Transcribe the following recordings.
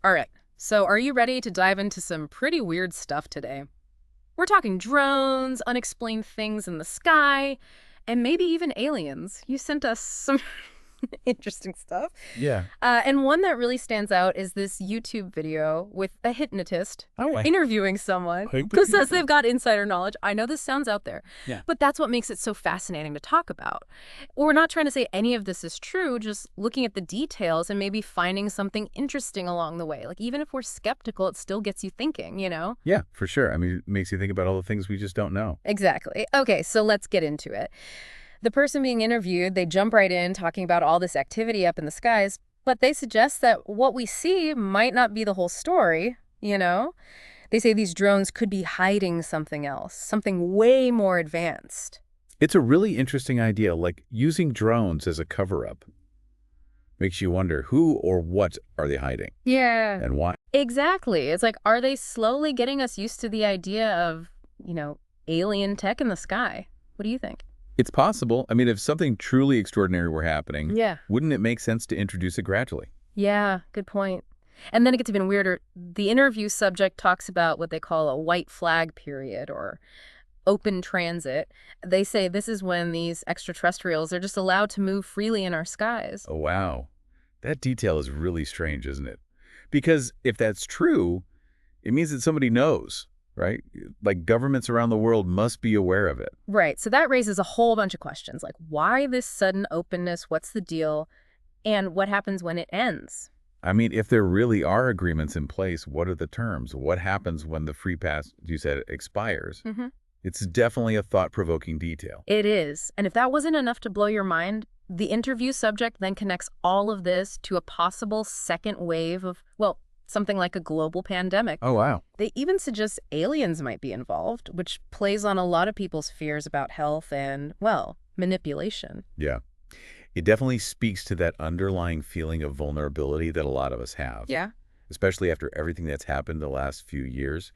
All right, so are you ready to dive into some pretty weird stuff today? We're talking drones, unexplained things in the sky, and maybe even aliens. You sent us some interesting stuff. Yeah. And one that really stands out is this YouTube video with a hypnotist Oh, interviewing someone who says they've got insider knowledge. I know this sounds out there, Yeah. but that's what makes it so fascinating to talk about. We're not trying to say any of this is true, just looking at the details and maybe finding something interesting along the way. Like, even if we're skeptical, it still gets you thinking, you know? Yeah, for sure. I mean, it makes you think about all the things we just don't know. Exactly. Okay, so let's get into it. The person being interviewed, they jump right in talking about all this activity up in the skies, but they suggest that what we see might not be the whole story, you know? They say these drones could be hiding something else, something way more advanced. It's a really interesting idea, like using drones as a cover-up. Makes you wonder who or what are they hiding Yeah. and why. Exactly. It's like, are they slowly getting us used to the idea of, alien tech in the sky? What do you think? It's possible. I mean, if something truly extraordinary were happening, Yeah. wouldn't it make sense to introduce it gradually? Yeah, good point. And then it gets even weirder. The interview subject talks about what they call a white flag period or open transit. They say this is when these extraterrestrials are just allowed to move freely in our skies. Oh, wow. That detail is really strange, isn't it? Because if that's true, it means that somebody knows, right? Like governments around the world must be aware of it. Right. So that raises a whole bunch of questions, like why this sudden openness? What's the deal? And what happens when it ends? I mean, if there really are agreements in place, what are the terms? What happens when the free pass, you said, expires? Mm-hmm. It's definitely a thought-provoking detail. It is. And if that wasn't enough to blow your mind, the interview subject then connects all of this to a possible second wave of, well, something like a global pandemic. Oh, wow. They even suggest aliens might be involved, which plays on a lot of people's fears about health and, well, manipulation. Yeah. It definitely speaks to that underlying feeling of vulnerability that a lot of us have. Yeah. Especially after everything that's happened the last few years.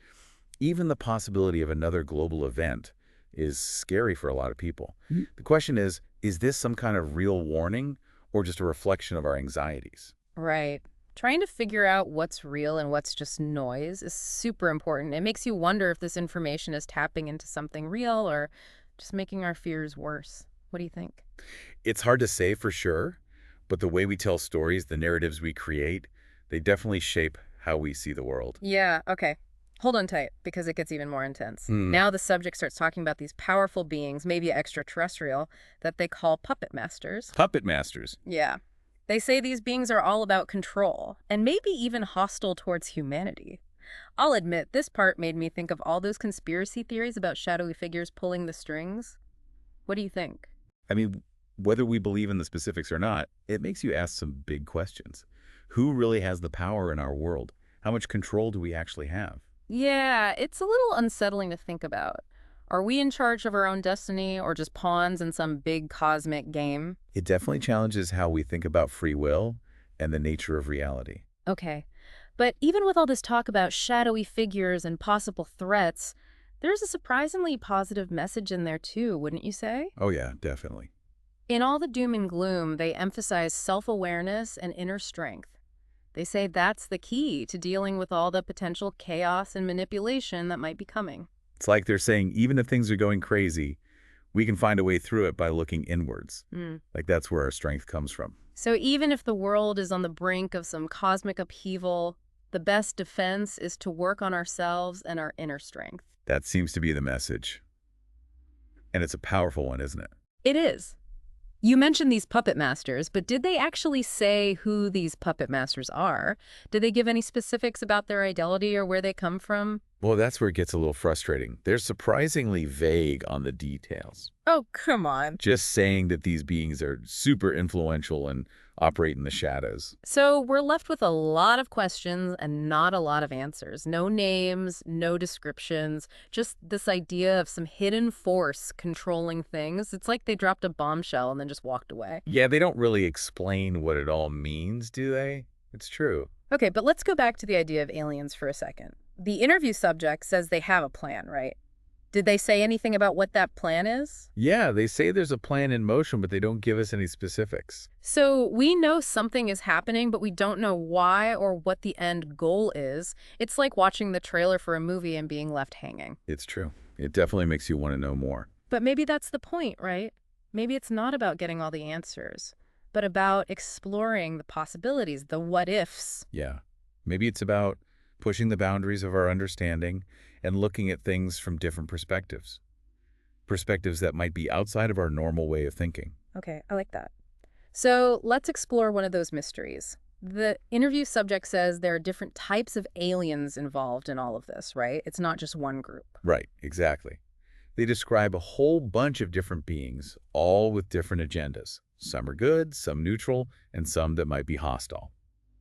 Even the possibility of another global event is scary for a lot of people. The question is this some kind of real warning or just a reflection of our anxieties? Right. Trying to figure out what's real and what's just noise is super important. It makes you wonder if this information is tapping into something real or just making our fears worse. What do you think? It's hard to say for sure, but the way we tell stories, the narratives we create, they definitely shape how we see the world. Yeah, okay. Hold on tight, because it gets even more intense. Hmm. Now the subject starts talking about these powerful beings, maybe extraterrestrial, that they call puppet masters. Puppet masters. Yeah. They say these beings are all about control, and maybe even hostile towards humanity. I'll admit, this part made me think of all those conspiracy theories about shadowy figures pulling the strings. What do you think? I mean, whether we believe in the specifics or not, it makes you ask some big questions. Who really has the power in our world? How much control do we actually have? Yeah, it's a little unsettling to think about. Are we in charge of our own destiny or just pawns in some big cosmic game? It definitely challenges how we think about free will and the nature of reality. Okay. But even with all this talk about shadowy figures and possible threats, there's a surprisingly positive message in there too, wouldn't you say? Oh yeah, definitely. In all the doom and gloom, they emphasize self-awareness and inner strength. They say that's the key to dealing with all the potential chaos and manipulation that might be coming. It's like they're saying, even if things are going crazy, we can find a way through it by looking inwards. Like that's where our strength comes from. So even if the world is on the brink of some cosmic upheaval, the best defense is to work on ourselves and our inner strength. That seems to be the message. And it's a powerful one, isn't it? It is. You mentioned these puppet masters, but did they actually say who these puppet masters are? Did they give any specifics about their identity or where they come from? Well, that's where it gets a little frustrating. They're surprisingly vague on the details. Oh, come on. Just saying that these beings are super influential and operate in the shadows. So we're left with a lot of questions and not a lot of answers. No names, no descriptions, just this idea of some hidden force controlling things. It's like they dropped a bombshell and then just walked away. Yeah, they don't really explain what it all means, do they? It's true. Okay, but let's go back to the idea of aliens for a second. The interview subject says they have a plan, right? Did they say anything about what that plan is? Yeah, they say there's a plan in motion, but they don't give us any specifics. So we know something is happening, but we don't know why or what the end goal is. It's like watching the trailer for a movie and being left hanging. It's true. It definitely makes you want to know more. But maybe that's the point, right? Maybe it's not about getting all the answers, but about exploring the possibilities, the what ifs. Yeah. Maybe it's about pushing the boundaries of our understanding and looking at things from different perspectives. Perspectives that might be outside of our normal way of thinking. Okay, I like that. So let's explore one of those mysteries. The interview subject says there are different types of aliens involved in all of this, right? It's not just one group. Right, exactly. They describe a whole bunch of different beings, all with different agendas. Some are good, some neutral, and some that might be hostile.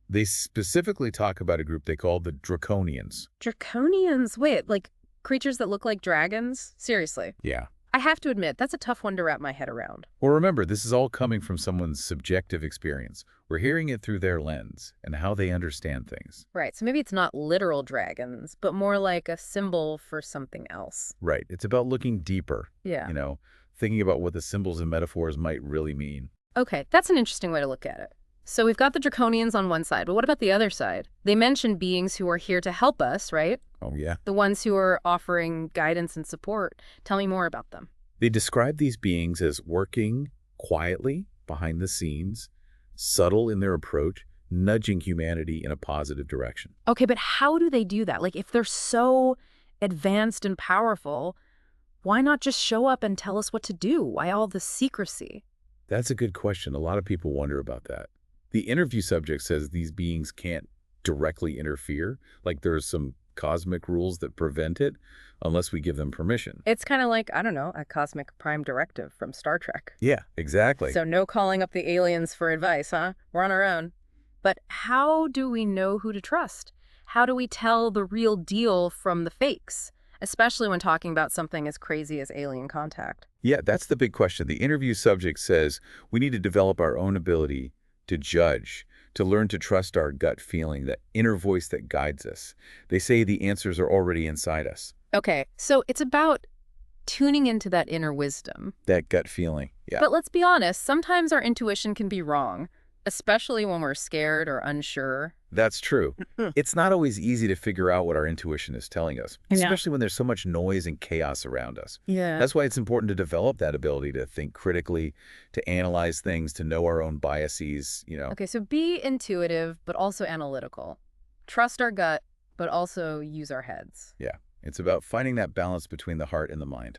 They specifically talk about a group they call the Draconians. Draconians? Wait, like creatures that look like dragons? Seriously. Yeah. I have to admit, that's a tough one to wrap my head around. Well, remember, this is all coming from someone's subjective experience. We're hearing it through their lens and how they understand things. Right, so maybe it's not literal dragons, but more like a symbol for something else. Right. It's about looking deeper, Yeah. thinking about what the symbols and metaphors might really mean. Okay, that's an interesting way to look at it. So we've got the Draconians on one side, but what about the other side? They mention beings who are here to help us, right? Oh, yeah. The ones who are offering guidance and support. Tell me more about them. They describe these beings as working quietly behind the scenes, subtle in their approach, nudging humanity in a positive direction. Okay, but how do they do that? Like, if they're so advanced and powerful, why not just show up and tell us what to do? Why all the secrecy? That's a good question. A lot of people wonder about that. The interview subject says these beings can't directly interfere, like there's some cosmic rules that prevent it unless we give them permission. It's kind of like, I don't know, a cosmic prime directive from Star Trek. Yeah, exactly. So no calling up the aliens for advice, huh? We're on our own. But how do we know who to trust? How do we tell the real deal from the fakes? Especially when talking about something as crazy as alien contact. Yeah, that's the big question. The interview subject says we need to develop our own ability to judge, to learn to trust our gut feeling, that inner voice that guides us. They say the answers are already inside us. Okay, so it's about tuning into that inner wisdom. That gut feeling, yeah. But let's be honest, sometimes our intuition can be wrong, especially when we're scared or unsure. That's true. It's not always easy to figure out what our intuition is telling us, especially when there's so much noise and chaos around us. Yeah. That's why it's important to develop that ability to think critically, to analyze things, to know our own biases. Okay, so be intuitive, but also analytical. Trust our gut, but also use our heads. Yeah, it's about finding that balance between the heart and the mind.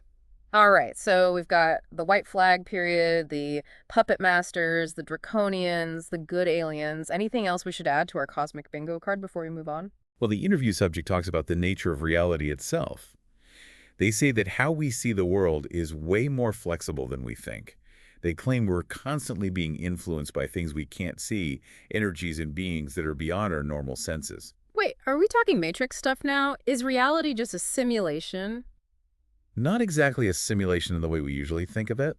All right, so we've got the white flag period, the puppet masters, the draconians, the good aliens. Anything else we should add to our cosmic bingo card before we move on? Well, the interview subject talks about the nature of reality itself. They say that how we see the world is way more flexible than we think. They claim we're constantly being influenced by things we can't see, energies and beings that are beyond our normal senses. Wait, are we talking Matrix stuff now? Is reality just a simulation? Not exactly a simulation in the way we usually think of it,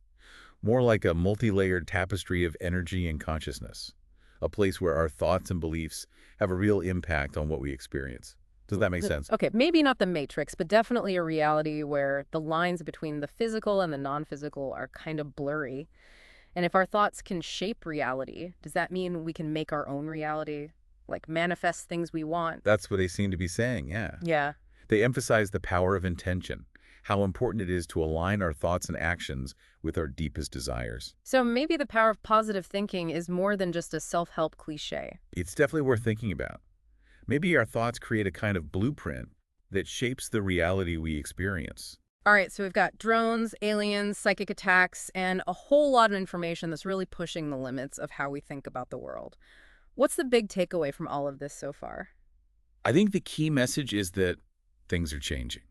more like a multi-layered tapestry of energy and consciousness, a place where our thoughts and beliefs have a real impact on what we experience. Does that make sense? Okay, maybe not the Matrix, but definitely a reality where the lines between the physical and the non-physical are kind of blurry. And if our thoughts can shape reality, does that mean we can make our own reality? Like manifest things we want? That's what they seem to be saying, yeah. Yeah. They emphasize the power of intention, how important it is to align our thoughts and actions with our deepest desires. So maybe the power of positive thinking is more than just a self-help cliche. It's definitely worth thinking about. Maybe our thoughts create a kind of blueprint that shapes the reality we experience. All right, so we've got drones, aliens, psychic attacks, and a whole lot of information that's really pushing the limits of how we think about the world. What's the big takeaway from all of this so far? I think the key message is that things are changing,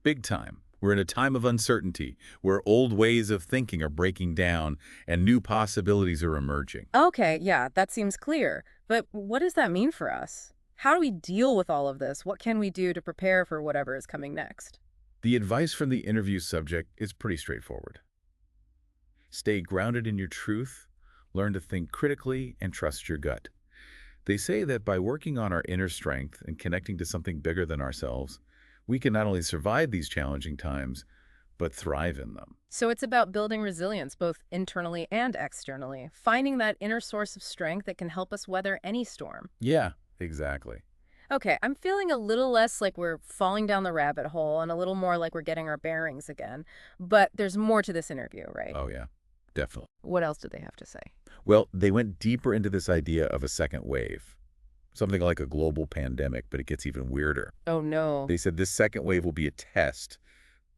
big time. We're in a time of uncertainty where old ways of thinking are breaking down and new possibilities are emerging. Okay, yeah, that seems clear. But what does that mean for us? How do we deal with all of this? What can we do to prepare for whatever is coming next? The advice from the interview subject is pretty straightforward. Stay grounded in your truth, learn to think critically, and trust your gut. They say that by working on our inner strength and connecting to something bigger than ourselves, We can not only survive these challenging times, but thrive in them. So it's about building resilience, both internally and externally, finding that inner source of strength that can help us weather any storm. Yeah, exactly. Okay, I'm feeling a little less like we're falling down the rabbit hole and a little more like we're getting our bearings again. But there's more to this interview, right? Oh, yeah, definitely. What else did they have to say? Well, they went deeper into this idea of a second wave, something like a global pandemic, but it gets even weirder. Oh, no. They said this second wave will be a test,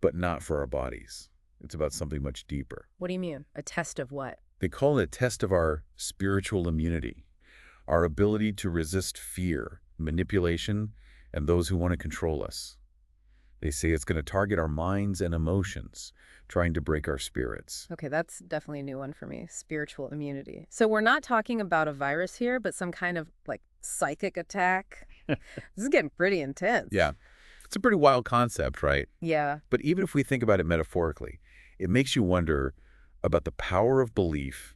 but not for our bodies. It's about something much deeper. What do you mean? A test of what? They call it a test of our spiritual immunity, our ability to resist fear, manipulation, and those who want to control us. They say it's going to target our minds and emotions, trying to break our spirits. Okay, that's definitely a new one for me. Spiritual immunity. So we're not talking about a virus here, but some kind of like psychic attack. This is getting pretty intense. Yeah, it's a pretty wild concept, right? Yeah. But even if we think about it metaphorically, it makes you wonder about the power of belief,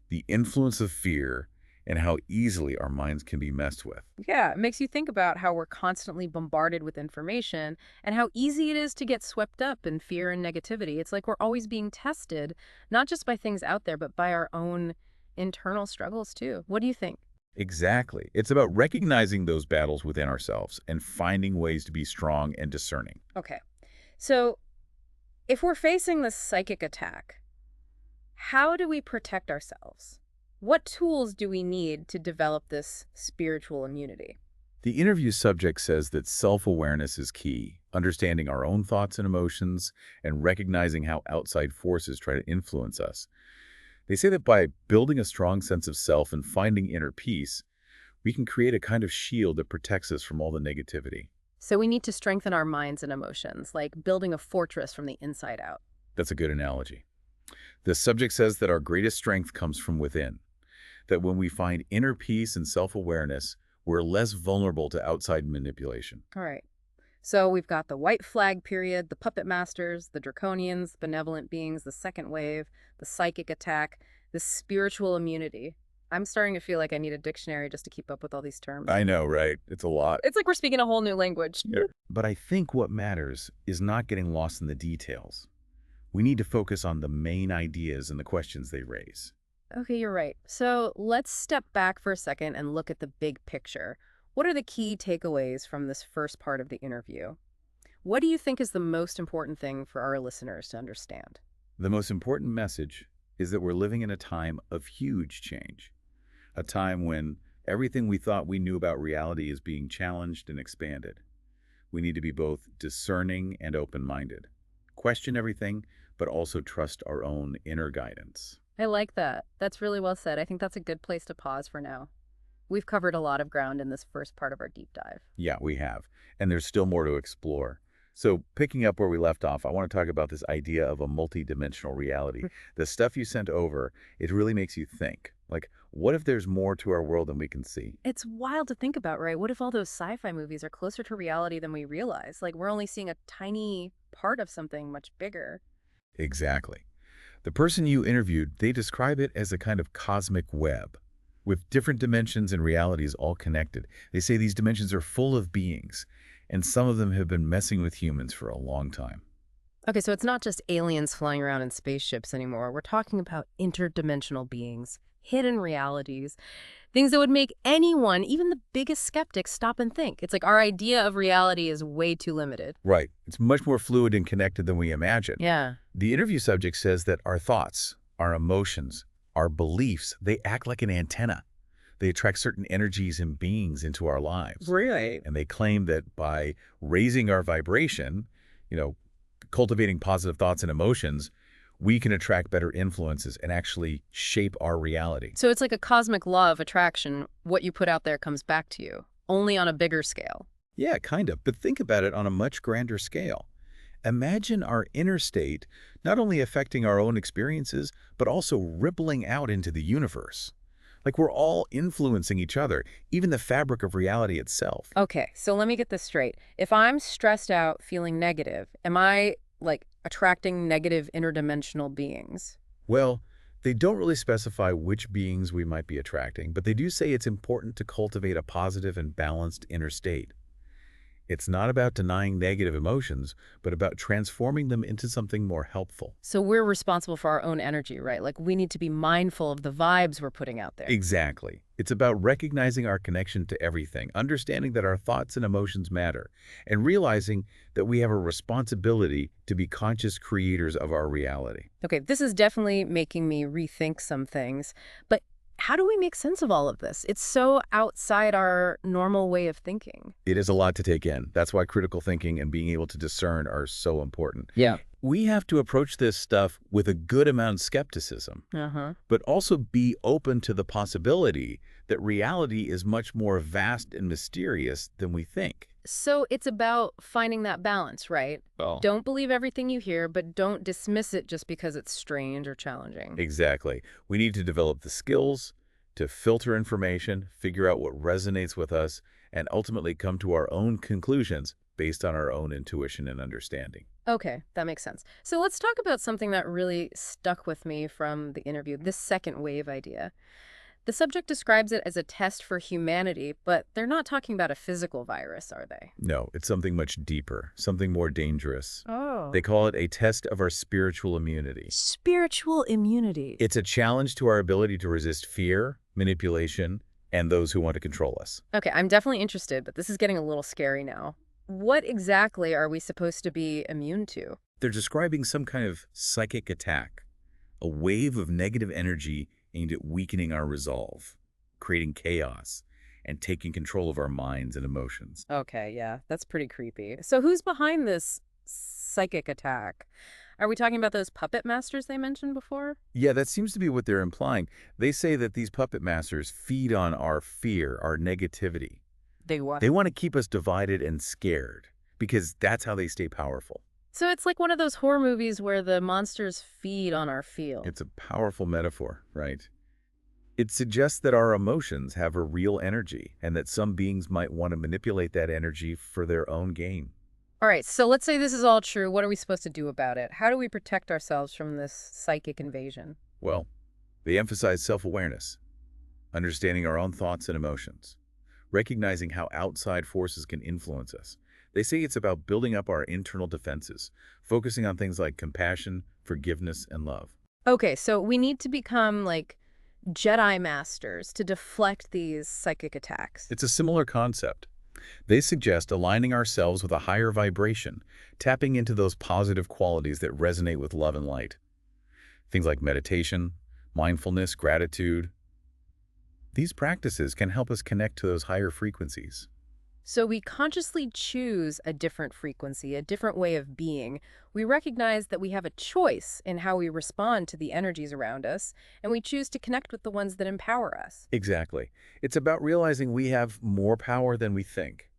the influence of fear, and how easily our minds can be messed with. Yeah, it makes you think about how we're constantly bombarded with information and how easy it is to get swept up in fear and negativity. It's like we're always being tested, not just by things out there, but by our own internal struggles too. What do you think? Exactly. It's about recognizing those battles within ourselves and finding ways to be strong and discerning. Okay. So if we're facing this psychic attack, how do we protect ourselves? What tools do we need to develop this spiritual immunity? The interview subject says that self-awareness is key, understanding our own thoughts and emotions and recognizing how outside forces try to influence us. They say that by building a strong sense of self and finding inner peace, we can create a kind of shield that protects us from all the negativity. So we need to strengthen our minds and emotions, like building a fortress from the inside out. That's a good analogy. The subject says that our greatest strength comes from within, that when we find inner peace and self-awareness, we're less vulnerable to outside manipulation. All right. So we've got the white flag period, the puppet masters, the draconians, benevolent beings, the second wave, the psychic attack, the spiritual immunity. I'm starting to feel like I need a dictionary just to keep up with all these terms. I know, right? It's a lot. It's like we're speaking a whole new language. Yeah. But I think what matters is not getting lost in the details. We need to focus on the main ideas and the questions they raise. Okay, you're right. So let's step back for a second and look at the big picture. What are the key takeaways from this first part of the interview? What do you think is the most important thing for our listeners to understand? The most important message is that we're living in a time of huge change, a time when everything we thought we knew about reality is being challenged and expanded. We need to be both discerning and open-minded, question everything, but also trust our own inner guidance. I like that. That's really well said. I think that's a good place to pause for now. We've covered a lot of ground in this first part of our deep dive. Yeah, we have. And there's still more to explore. So picking up where we left off, I want to talk about this idea of a multidimensional reality. The stuff you sent over, it really makes you think. Like, what if there's more to our world than we can see? It's wild to think about, right? What if all those sci-fi movies are closer to reality than we realize? Like, we're only seeing a tiny part of something much bigger. Exactly. The person you interviewed, they describe it as a kind of cosmic web, with different dimensions and realities all connected. They say these dimensions are full of beings, and some of them have been messing with humans for a long time. Okay, so it's not just aliens flying around in spaceships anymore. We're talking about interdimensional beings, hidden realities, things that would make anyone, even the biggest skeptic, stop and think. It's like our idea of reality is way too limited. Right. It's much more fluid and connected than we imagine. Yeah. The interview subject says that our thoughts, our emotions, our beliefs, they act like an antenna. They attract certain energies and beings into our lives. Right. And they claim that by raising our vibration, cultivating positive thoughts and emotions, we can attract better influences and actually shape our reality. So it's like a cosmic law of attraction. What you put out there comes back to you, only on a bigger scale. Yeah, kind of. But think about it on a much grander scale. Imagine our inner state not only affecting our own experiences, but also rippling out into the universe. Like we're all influencing each other, even the fabric of reality itself. Okay, so let me get this straight. If I'm stressed out, feeling negative, am I, like, attracting negative interdimensional beings? Well, they don't really specify which beings we might be attracting, but they do say it's important to cultivate a positive and balanced inner state. It's not about denying negative emotions, but about transforming them into something more helpful. So we're responsible for our own energy, right? Like we need to be mindful of the vibes we're putting out there. Exactly. It's about recognizing our connection to everything, understanding that our thoughts and emotions matter, and realizing that we have a responsibility to be conscious creators of our reality. Okay, this is definitely making me rethink some things, but how do we make sense of all of this? It's so outside our normal way of thinking. It is a lot to take in. That's why critical thinking and being able to discern are so important. Yeah. We have to approach this stuff with a good amount of skepticism, Uh-huh. but also be open to the possibility that reality is much more vast and mysterious than we think. So it's about finding that balance, right? Well, Don't believe everything you hear, but don't dismiss it just because it's strange or challenging. exactly. We need to develop the skills to filter information, figure out what resonates with us, and ultimately come to our own conclusions based on our own intuition and understanding. Okay, that makes sense. So let's talk about something that really stuck with me from the interview, this second wave idea. The subject describes it as a test for humanity, but they're not talking about a physical virus, are they? No, it's something much deeper, something more dangerous. Oh. They call it a test of our spiritual immunity. Spiritual immunity. It's a challenge to our ability to resist fear, manipulation, and those who want to control us. Okay, I'm definitely interested, but this is getting a little scary now. What exactly are we supposed to be immune to? They're describing some kind of psychic attack, a wave of negative energy aimed at weakening our resolve, creating chaos, and taking control of our minds and emotions. Okay, yeah, that's pretty creepy. So who's behind this psychic attack? Are we talking about those puppet masters they mentioned before? Yeah, that seems to be what they're implying. They say that these puppet masters feed on our fear, our negativity. They what? They want to keep us divided and scared because that's how they stay powerful. So it's like one of those horror movies where the monsters feed on our feel. It's a powerful metaphor, right? It suggests that our emotions have a real energy and that some beings might want to manipulate that energy for their own gain. All right, so let's say this is all true. What are we supposed to do about it? How do we protect ourselves from this psychic invasion? Well, they emphasize self-awareness, understanding our own thoughts and emotions, recognizing how outside forces can influence us. They say it's about building up our internal defenses, focusing on things like compassion, forgiveness, and love. Okay, so we need to become like Jedi masters to deflect these psychic attacks. It's a similar concept. They suggest aligning ourselves with a higher vibration, tapping into those positive qualities that resonate with love and light. Things like meditation, mindfulness, gratitude. These practices can help us connect to those higher frequencies. So we consciously choose a different frequency, a different way of being. We recognize that we have a choice in how we respond to the energies around us, and we choose to connect with the ones that empower us. Exactly. It's about realizing we have more power than we think,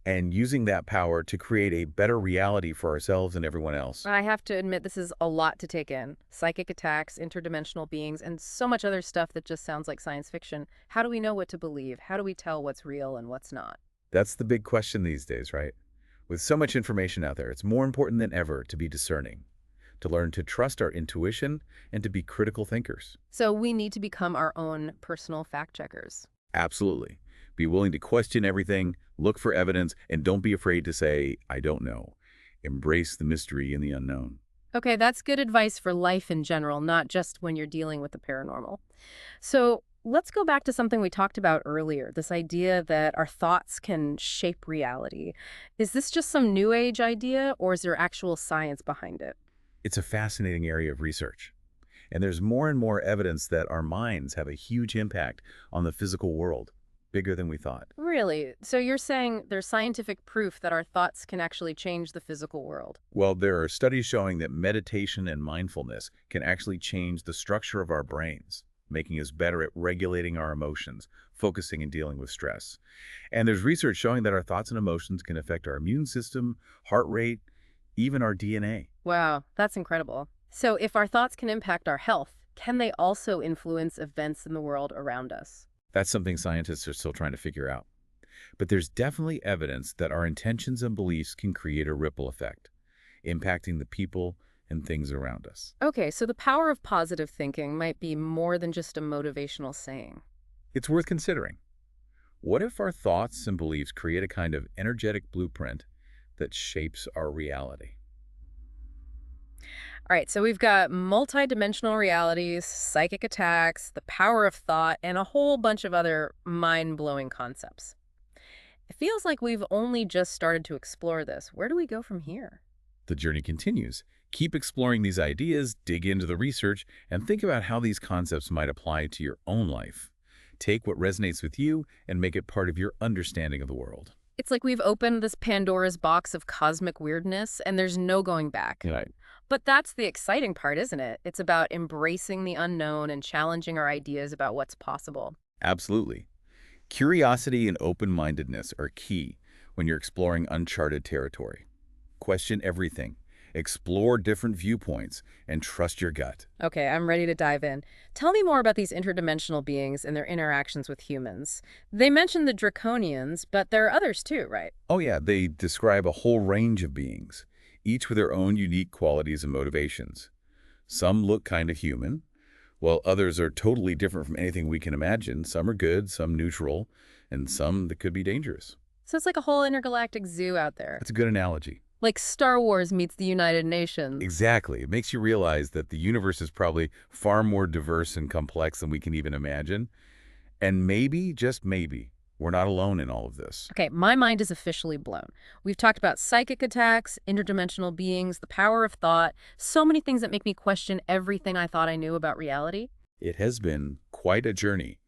and using that power to create a better reality for ourselves and everyone else. I have to admit, this is a lot to take in. Psychic attacks, interdimensional beings, and so much other stuff that just sounds like science fiction. How do we know what to believe? How do we tell what's real and what's not? That's the big question these days, right? With so much information out there, it's more important than ever to be discerning, to learn to trust our intuition, and to be critical thinkers. So we need to become our own personal fact checkers. Absolutely. Be willing to question everything, look for evidence, and don't be afraid to say, I don't know. Embrace the mystery and the unknown. Okay, that's good advice for life in general, not just when you're dealing with the paranormal. So let's go back to something we talked about earlier, this idea that our thoughts can shape reality. Is this just some new age idea, or is there actual science behind it? It's a fascinating area of research. And there's more and more evidence that our minds have a huge impact on the physical world, bigger than we thought. Really? So you're saying there's scientific proof that our thoughts can actually change the physical world? Well, there are studies showing that meditation and mindfulness can actually change the structure of our brains, making us better at regulating our emotions, focusing and dealing with stress. And there's research showing that our thoughts and emotions can affect our immune system, heart rate, even our DNA. Wow, that's incredible. So if our thoughts can impact our health, can they also influence events in the world around us? That's something scientists are still trying to figure out. But there's definitely evidence that our intentions and beliefs can create a ripple effect, impacting the people and things around us. Okay, so the power of positive thinking might be more than just a motivational saying. It's worth considering. What if our thoughts and beliefs create a kind of energetic blueprint that shapes our reality? All right, so we've got multidimensional realities, psychic attacks, the power of thought, and a whole bunch of other mind-blowing concepts. It feels like we've only just started to explore this. Where do we go from here? The journey continues. Keep exploring these ideas, dig into the research, and think about how these concepts might apply to your own life. Take what resonates with you and make it part of your understanding of the world. It's like we've opened this Pandora's box of cosmic weirdness, and there's no going back. Right. But that's the exciting part, isn't it? It's about embracing the unknown and challenging our ideas about what's possible. Absolutely. Curiosity and open-mindedness are key when you're exploring uncharted territory. Question everything, explore different viewpoints, and trust your gut. Okay, I'm ready to dive in. Tell me more about these interdimensional beings and their interactions with humans. They mentioned the Draconians, but there are others too, right? Oh yeah, they describe a whole range of beings, each with their own unique qualities and motivations. Some look kind of human, while others are totally different from anything we can imagine. Some are good, some neutral, and some that could be dangerous. So it's like a whole intergalactic zoo out there. That's a good analogy. Like Star Wars meets the United Nations. Exactly. It makes you realize that the universe is probably far more diverse and complex than we can even imagine. And maybe, just maybe, we're not alone in all of this. Okay, my mind is officially blown. We've talked about psychic attacks, interdimensional beings, the power of thought, so many things that make me question everything I thought I knew about reality. It has been quite a journey.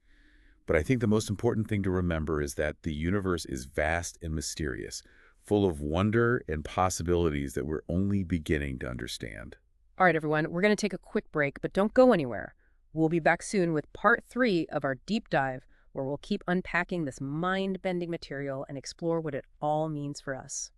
But I think the most important thing to remember is that the universe is vast and mysterious, full of wonder and possibilities that we're only beginning to understand. All right, everyone, we're going to take a quick break, but don't go anywhere. We'll be back soon with part 3 of our deep dive, where we'll keep unpacking this mind-bending material and explore what it all means for us.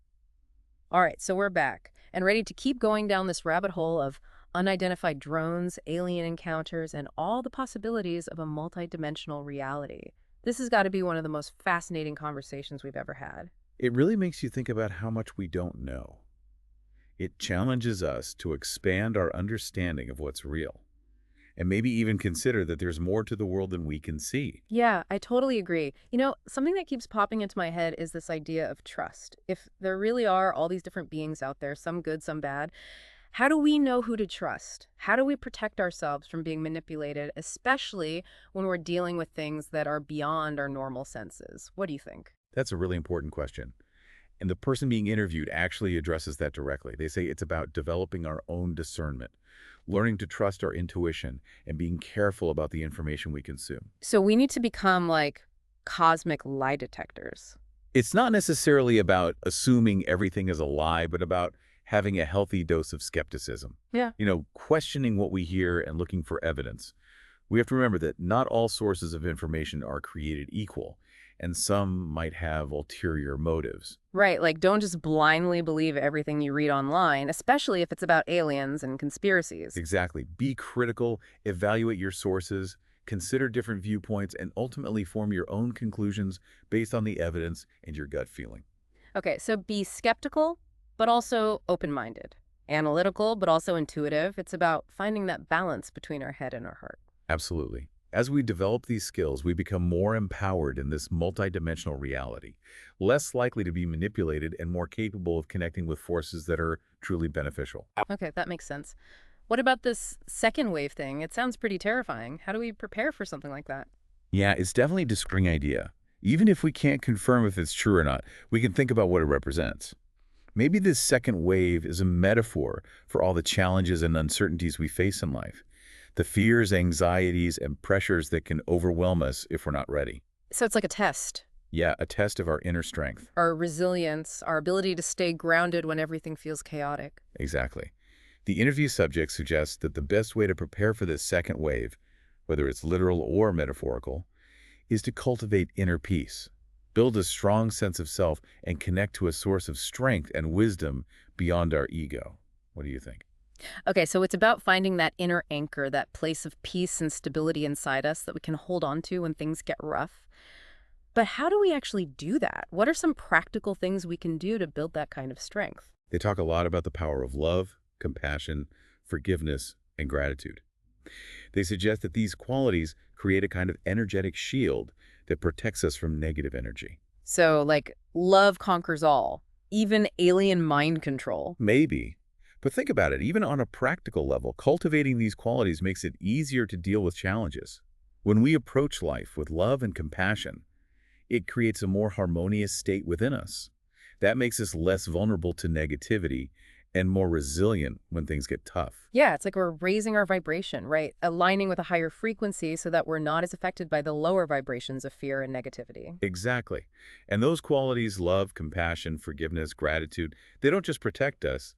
All right, so we're back and ready to keep going down this rabbit hole of unidentified drones, alien encounters, and all the possibilities of a multidimensional reality. This has got to be one of the most fascinating conversations we've ever had. It really makes you think about how much we don't know. It challenges us to expand our understanding of what's real, and maybe even consider that there's more to the world than we can see. Yeah, I totally agree. You know, something that keeps popping into my head is this idea of trust. If there really are all these different beings out there, some good, some bad, how do we know who to trust? How do we protect ourselves from being manipulated, especially when we're dealing with things that are beyond our normal senses? What do you think? That's a really important question. And the person being interviewed actually addresses that directly. They say it's about developing our own discernment, learning to trust our intuition, and being careful about the information we consume. So we need to become like cosmic lie detectors. It's not necessarily about assuming everything is a lie, but about having a healthy dose of skepticism. Yeah. Questioning what we hear and looking for evidence. We have to remember that not all sources of information are created equal, and some might have ulterior motives. Right, like don't just blindly believe everything you read online, especially if it's about aliens and conspiracies. Exactly. Be critical, evaluate your sources, consider different viewpoints, and ultimately form your own conclusions based on the evidence and your gut feeling. Okay, so be skeptical, but also open-minded. Analytical, but also intuitive. It's about finding that balance between our head and our heart. Absolutely. As we develop these skills, we become more empowered in this multidimensional reality, less likely to be manipulated and more capable of connecting with forces that are truly beneficial. Okay, that makes sense. What about this second wave thing? It sounds pretty terrifying. How do we prepare for something like that? Yeah, it's definitely a discerning idea. Even if we can't confirm if it's true or not, we can think about what it represents. Maybe this second wave is a metaphor for all the challenges and uncertainties we face in life. The fears, anxieties, and pressures that can overwhelm us if we're not ready. So it's like a test. Yeah, a test of our inner strength. Our resilience, our ability to stay grounded when everything feels chaotic. Exactly. The interview subject suggests that the best way to prepare for this second wave, whether it's literal or metaphorical, is to cultivate inner peace, build a strong sense of self, and connect to a source of strength and wisdom beyond our ego. What do you think? Okay, so it's about finding that inner anchor, that place of peace and stability inside us that we can hold on to when things get rough. But how do we actually do that? What are some practical things we can do to build that kind of strength? They talk a lot about the power of love, compassion, forgiveness, and gratitude. They suggest that these qualities create a kind of energetic shield that protects us from negative energy. So, like, love conquers all, even alien mind control. Maybe. But think about it, even on a practical level, cultivating these qualities makes it easier to deal with challenges. When we approach life with love and compassion, it creates a more harmonious state within us. That makes us less vulnerable to negativity and more resilient when things get tough. Yeah, it's like we're raising our vibration, right? Aligning with a higher frequency so that we're not as affected by the lower vibrations of fear and negativity. Exactly. And those qualities, love, compassion, forgiveness, gratitude, they don't just protect us,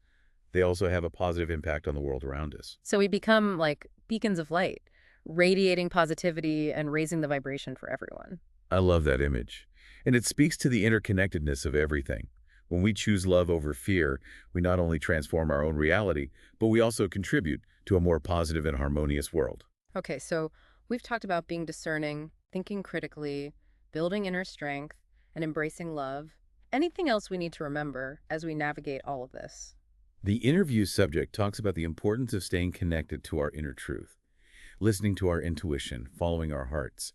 they also have a positive impact on the world around us. So we become like beacons of light, radiating positivity and raising the vibration for everyone. I love that image. And it speaks to the interconnectedness of everything. When we choose love over fear, we not only transform our own reality, but we also contribute to a more positive and harmonious world. Okay, so we've talked about being discerning, thinking critically, building inner strength, and embracing love. Anything else we need to remember as we navigate all of this? The interview subject talks about the importance of staying connected to our inner truth, listening to our intuition, following our hearts.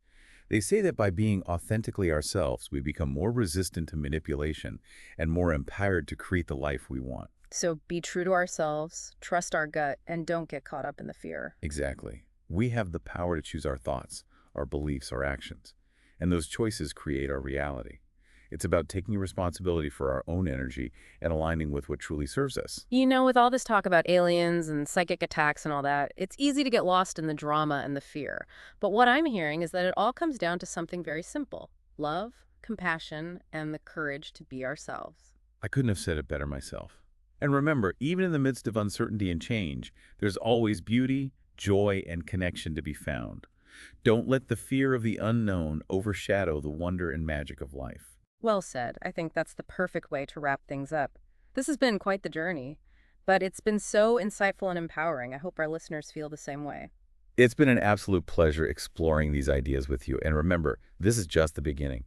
They say that by being authentically ourselves, we become more resistant to manipulation and more empowered to create the life we want. So be true to ourselves, trust our gut, and don't get caught up in the fear. Exactly. We have the power to choose our thoughts, our beliefs, our actions, and those choices create our reality. It's about taking responsibility for our own energy and aligning with what truly serves us. You know, with all this talk about aliens and psychic attacks and all that, it's easy to get lost in the drama and the fear. But what I'm hearing is that it all comes down to something very simple: love, compassion, and the courage to be ourselves. I couldn't have said it better myself. And remember, even in the midst of uncertainty and change, there's always beauty, joy, and connection to be found. Don't let the fear of the unknown overshadow the wonder and magic of life. Well said. I think that's the perfect way to wrap things up. This has been quite the journey, but it's been so insightful and empowering. I hope our listeners feel the same way. It's been an absolute pleasure exploring these ideas with you. And remember, this is just the beginning.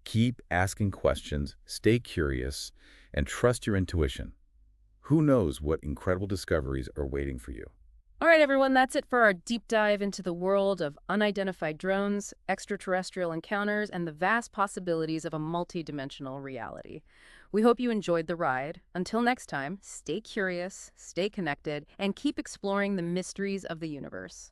Keep asking questions, stay curious, and trust your intuition. Who knows what incredible discoveries are waiting for you? All right, everyone, that's it for our deep dive into the world of unidentified drones, extraterrestrial encounters, and the vast possibilities of a multidimensional reality. We hope you enjoyed the ride. Until next time, stay curious, stay connected, and keep exploring the mysteries of the universe.